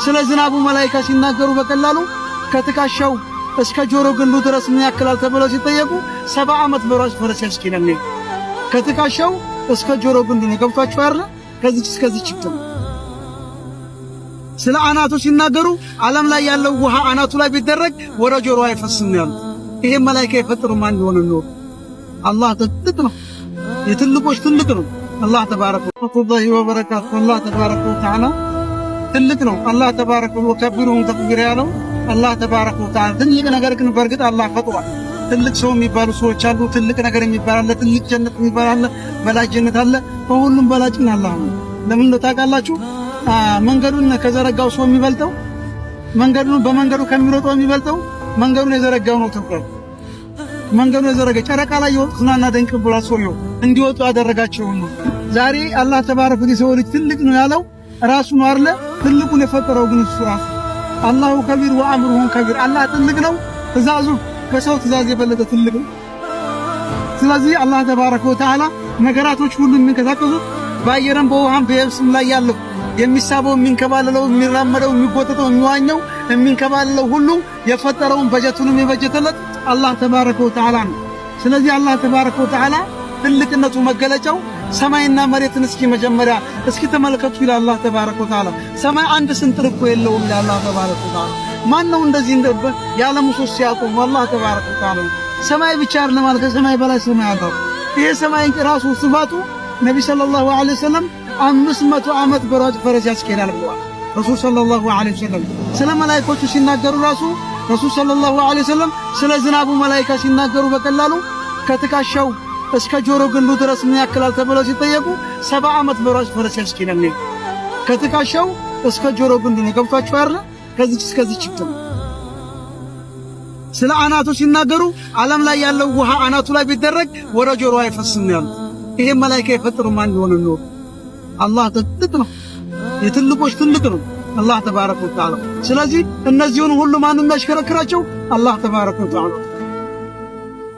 ስለ ዝናቡ መላእክት ሲናገሩ በቀላሉ ከትካሻው እስከ ጆሮ ግንዱ ድረስ ምን ያክላል ተብለው ሲጠየቁ 70 ዓመት በራስ ፈረስ ያስኪናል። ከትካሻው እስከ ጆሮ ግንዱ ነው። ገብቷችሁ አይደል? ከዚህ እስከዚህ ችግር ስለ አናቱ ሲናገሩ ዓለም ላይ ያለው ውሃ አናቱ ላይ ቢደረግ ወደ ጆሮ አይፈስም ያሉ። ይሄ መላእክት የፈጠሩ ማን ሆነ ነው? አላህ ትልቅ ነው። የትልቆች ትልቅ ነው። አላህ ተባረከ ወበረካቱ። አላህ ተባረከ ወተዓላ ትልቅ ነው። አላህ ተባረከ ወከብሩን ተክቢር ያለው አላህ ተባረከ ወተዓላ ትልቅ ነገር ግን በርግጥ አላህ ፈጥሯል። ትልቅ ሰው የሚባሉ ሰዎች አሉ። ትልቅ ነገር የሚባል አለ። ትልቅ ጀነት የሚባል አለ። በላጭ ጀነት አለ። ከሁሉም በላጭ ግን አላህ ነው። ለምን ታውቃላችሁ? መንገዱን ከዘረጋው ሰው የሚበልጠው መንገዱን በመንገዱ ከሚሮጠው የሚበልጠው መንገዱን የዘረጋው ነው ተብሏል። መንገዱን የዘረጋ ጨረቃ ላይ ይወጡና ደንቅ ብላ ሰውየው እንዲወጡ ያደረጋቸው ነው። ዛሬ አላህ ተባረከ የሰው ልጅ ትልቅ ነው ያለው ራሱ ነው አይደል? ትልቁን የፈጠረው ግን እሱ ራሱ አላሁ ከቢር ወአምሩሁ ከቢር። አላህ ትልቅ ነው፣ ትእዛዙ ከሰው ትእዛዝ የበለጠ ትልቅ ነው። ስለዚህ አላህ ተባረከ ወተዓላ ነገራቶች ሁሉ የሚንቀሳቀሱት በአየርም በውሃም በየብስም ላይ ያለው የሚሳበው የሚንከባለለው የሚራመደው የሚጎተተው የሚዋኘው የሚንከባለለው ሁሉ የፈጠረውን በጀቱንም የበጀተለት አላህ ተባረከ ወተዓላ ነው። ስለዚህ አላህ ተባረከ ወተዓላ ትልቅነቱ መገለጫው ሰማይና መሬትን እስኪ መጀመሪያ እስኪ ተመልከቱ ይላል አላህ ተባረከ ወተዓላ። ሰማይ አንድ ስንጥር እኮ የለውም ይላል አላህ ተባረከ ወተዓላ። ማን ነው እንደዚህ እንደበ ያለ ሙሶስ ሲያቆም አላህ ተባረከ ወተዓላ። ሰማይ ብቻ አይደለም ማለት ከሰማይ በላይ ሰማይ አለው። ይሄ ሰማይ ራሱ ስፋቱ ነቢ ሰለላሁ ዐለይሂ ወሰለም 500 ዓመት በራስ ፈረስ ያስኬዳል ብለዋል ረሱል ሰለላሁ ዐለይሂ ወሰለም። ስለ መላእክቶቹ ሲናገሩ ራሱ ረሱል ሰለላሁ ዐለይሂ ወሰለም ስለ ዝናቡ መላእክት ሲናገሩ በቀላሉ ከትካሻው እስከ ጆሮ ግንዱ ድረስ ምን ያክላል ተብለው ሲጠየቁ 70 ዓመት በራስ ፈረስ ያስኬዳል። ከትካሻው እስከ ጆሮ ግንዱ ነው። ገብቷችሁ አይደል? ከዚህ እስከዚህ ችግር ስለ አናቱ ሲናገሩ ዓለም ላይ ያለው ውሃ አናቱ ላይ ቢደረግ ወደ ጆሮ አይፈስም ያሉ። ይሄ መላእክት የፈጠሩ ማን ሆነ ነው? አላህ ትልቅ ነው። የትልቆች ትልቅ ነው አላህ ተባረከ ወተዓላ። ስለዚህ እነዚህን ሁሉ ማን የሚያሽከረክራቸው? አላህ ተባረከ ወተዓላ።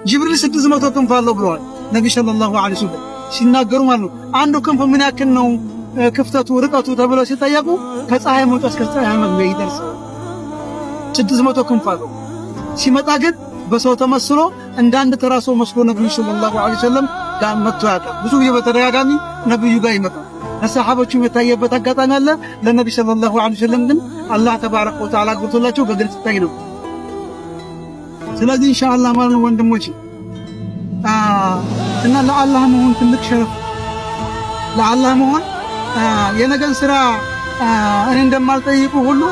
ጅብሪል 600 ክንፍ አለው ብለዋል ነቢ ሰለላሁ ዐለይሂ ወሰለም ሲናገሩ ማለት ነው። አንዱ ክንፍ ምን ያክል ነው ክፍተቱ ርቀቱ ተብለው ሲጠየቁ ከፀሐይ መውጫ እስከ ፀሐይ መግቢያ ይደርሳል። 600 ክንፍ አለው። ሲመጣ ግን በሰው ተመስሎ እንዳንድ ተራ ሰው መስሎ ነብዩ ሰለላሁ ዐለይሂ ወሰለም ጋር መጥቶ ያውቃል። ብዙ ጊዜ በተደጋጋሚ ነብዩ ጋር ይመጣል። ለሰሃቦቹ የታየበት አጋጣሚ አለ። ለነብዩ ሰለላሁ ዐለይሂ ወሰለም ግን አላህ ተባረከ ወተዓላ ገብቶላቸው በግልጽ ታይ ነው። ስለዚህ ኢንሻአላህ ማለት ነው ወንድሞቼ እና ለአላህ መሆን ትልቅ ሸረፍ ለአላህ መሆን የነገን ስራ እኔ እንደማልጠይቁ ሁሉ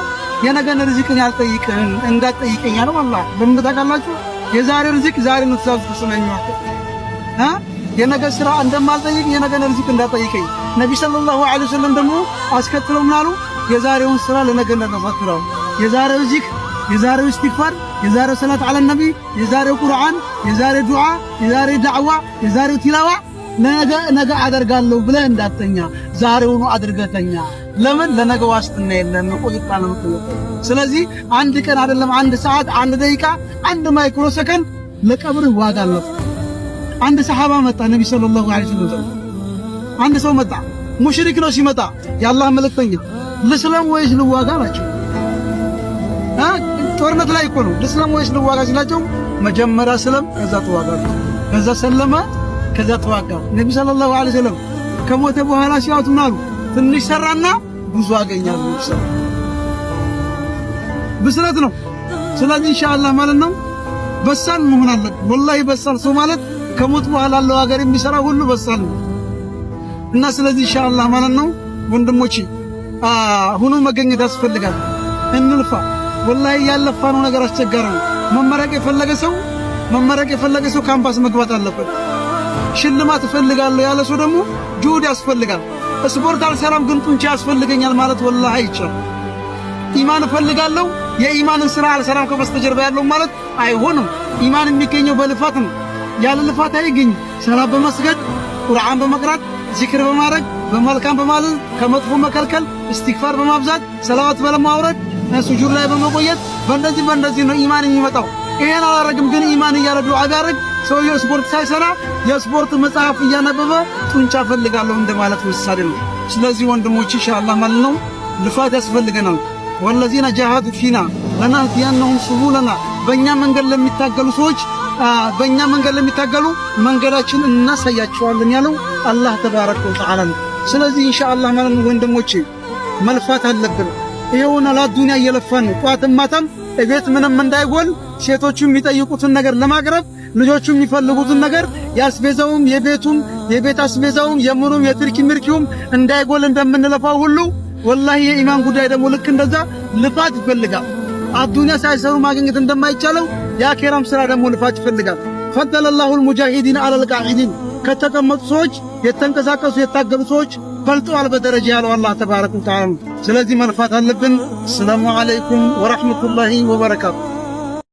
የነገን ርዝቅን ያልጠይቅህን እንዳትጠይቀኝ አለው አላህ። በምን ታውቃላችሁ? የዛሬ ርዝቅ ዛሬ ነው ትእዛዝ ተሰማኛው የነገ ስራ እንደማልጠይቅ የነገን ርዝቅ እንዳትጠይቀኝ። ነብዩ ሰለላሁ ዐለይሂ ወሰለም ደግሞ አስከትለው ምናሉ የዛሬውን ስራ ለነገ እንዳታፈጥረው። የዛሬው ዚክር፣ የዛሬው ኢስቲግፋር፣ የዛሬው ሰላት ዐለ ነቢ፣ የዛሬው ቁርአን፣ የዛሬው ዱዓ፣ የዛሬው ዳዕዋ፣ የዛሬው ቲላዋ ነገ አደርጋለሁ ብለህ እንዳትተኛ፣ ዛሬውኑ አድርገተኛ። ለምን? ለነገ ዋስትና የለም ቆይታ ነው። ስለዚህ አንድ ቀን አይደለም አንድ ሰዓት፣ አንድ ደቂቃ፣ አንድ ማይክሮ ሰከንድ ለቀብር ዋጋ አለው። አንድ ሰሃባ መጣ ነብዩ ሰለላሁ ዐለይሂ ወሰለም። አንድ ሰው መጣ ሙሽሪክ ነው። ሲመጣ የአላህ መልእክተኛ ልስለም ወይስ ልዋጋ አላቸው። ጦርነት ላይ እኮ ነው። ልስለም ወይስ ልዋጋ ሲላቸው መጀመሪያ ስለም ከዛ ተዋጋ፣ ከዛ ሰለመ፣ ከዛ ተዋጋ። ነብዩ ሰለላሁ ዐለይሂ ወሰለም ከሞተ በኋላ ሲያወጡና አሉ ትንሽ ሰራና ብዙ አገኛለሁ። ብስረት ነው። ስለዚህ ኢንሻአላህ ማለት ነው በሳል መሆን አለበት። ወላሂ በሳል ሰው ማለት ከሞት በኋላ ያለው ሀገር የሚሰራ ሁሉ በሳል ነው። እና ስለዚህ ኢንሻአላህ ማለት ነው ወንድሞቼ ሁሉ መገኘት ያስፈልጋል። እንልፋ። ወላሂ ያለፋነው ነገር አስቸጋሪ ነው። መመረቅ የፈለገ ሰው ካምፓስ መግባት አለበት። ሽልማት እፈልጋለሁ ያለ ሰው ደግሞ ጁሁድ ያስፈልጋል። ስፖርት አልሰራም ግን ጡንቻ ያስፈልገኛል ማለት ወላሂ አይቻልም። ኢማን እፈልጋለሁ የኢማንን ስራ አልሰራም ከበስተጀርባ ያለው ማለት አይሆንም። ኢማን የሚገኘው በልፋት ነው። ያለ ልፋት አይገኝም። ሰላት በመስገድ ቁርአን በመቅራት ዚክር በማድረግ በመልካም በማለት ከመጥፎ መከልከል ኢስቲግፋር በማብዛት ሰላዋት በማውረድ ሱጁድ ላይ በመቆየት በእንደዚህ ነው ኢማን የሚመጣው። ይሄን አላረግም ግን ኢማን እያለ ዱዓ ቢያደርግ ሰውየው ስፖርት ሳይሰራ የስፖርት መጽሐፍ እያነበበ ጡንቻ ፈልጋለሁ እንደማለት ምሳሌ ነው። ስለዚህ ወንድሞች ኢንሻአላህ ማለት ነው ልፋት ያስፈልገናል። ወለዚነ ጃሃዱ ፊና ለናህዲየነሁም ሱቡለና በእኛ መንገድ ለሚታገሉ ሰዎች በእኛ መንገድ ለሚታገሉ መንገዳችን እናሳያቸዋለን ያለው አላህ ተባረከ ወተዓላ ነው። ስለዚህ ኢንሻአላህ ማለት ነው ወንድሞቼ መልፋት አለብን። ይሄውና ለዱንያ እየለፋን ነው። ጧትም ማታም እቤት ምንም እንዳይጎል ሴቶቹ የሚጠይቁትን ነገር ለማቅረብ ልጆቹ የሚፈልጉትን ነገር ያስቤዛውም የቤቱም የቤት አስቤዛውም የምኑም የትርኪ ምርኪውም እንዳይጎል እንደምንለፋው ሁሉ ወላሂ የኢማን ጉዳይ ደግሞ ልክ እንደዛ ልፋት ይፈልጋል። አዱንያ ሳይሰሩ ማግኘት እንደማይቻለው የአኺራም ስራ ደግሞ ልፋት ይፈልጋል። ፈደለላሁ አልሙጃሂዲን ዐለል ቃዒዲን ከተቀመጡ ሰዎች የተንቀሳቀሱ የታገሉ ሰዎች በልጠዋል በደረጃ ያለው አላህ ተባረከ ወተዓላ። ስለዚህ መልፋት አለብን። ሰላሙ አለይኩም ወራህመቱላሂ ወበረካቱ።